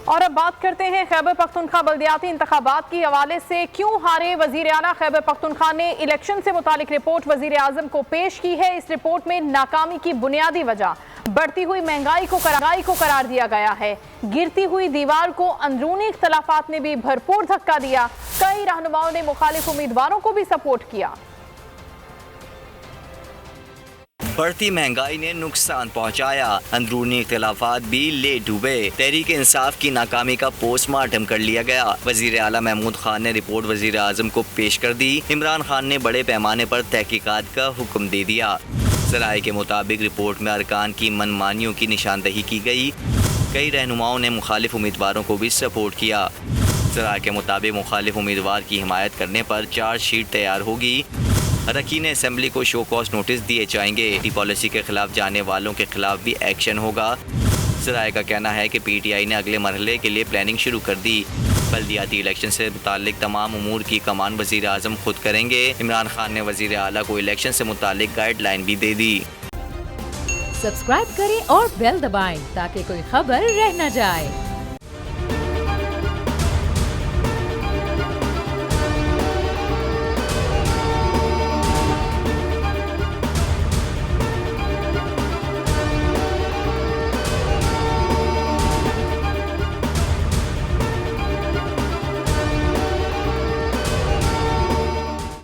और अब बात करते हैं खैबर पख्तूनख्वा बल्दियाती इंतखाबात के हवाले से। क्यों हारे वजीर आला खैबर पख्तूनख्वा ने इलेक्शन से मुतालिक रिपोर्ट वजीर आजम को पेश की है। इस रिपोर्ट में नाकामी की बुनियादी वजह बढ़ती हुई महंगाई को करार दिया गया है। गिरती हुई दीवार को अंदरूनी इख्तलाफात ने भी भरपूर धक्का दिया। कई रहनुमाओं ने मुखालिफ उम्मीदवारों को भी सपोर्ट किया। बढ़ती महंगाई ने नुकसान पहुंचाया, अंदरूनी इख्तिलाफात भी ले डूबे। तहरीक इंसाफ की नाकामी का पोस्टमार्टम कर लिया गया। वजीर आला महमूद खान ने रिपोर्ट वजीर आजम को पेश कर दी। इमरान खान ने बड़े पैमाने पर तहकीकात का हुक्म दे दिया। ज़राए के मुताबिक रिपोर्ट में अरकान की मनमानियों की निशानदही की गई। कई रहनुमाओं ने मुखालिफ उम्मीदवारों को भी सपोर्ट किया। ज़राए के मुताबिक मुखालिफ उम्मीदवार की हिमायत करने पर चार्जशीट तैयार होगी। अरकान असेंबली को शो कॉज नोटिस दिए जाएंगे। पॉलिसी के खिलाफ जाने वालों के खिलाफ भी एक्शन होगा। ज़राए का कहना है कि PTI ने अगले मरहले के लिए प्लानिंग शुरू कर दी। बल्दियाती इलेक्शन से मुतालिक तमाम उमूर की कमान वज़ीर आज़म खुद करेंगे। इमरान खान ने वज़ीर आला को इलेक्शन से मुतालिक गाइडलाइन भी दे दी। सब्सक्राइब करें और बेल दबाएं ताकि कोई खबर रह न जाए।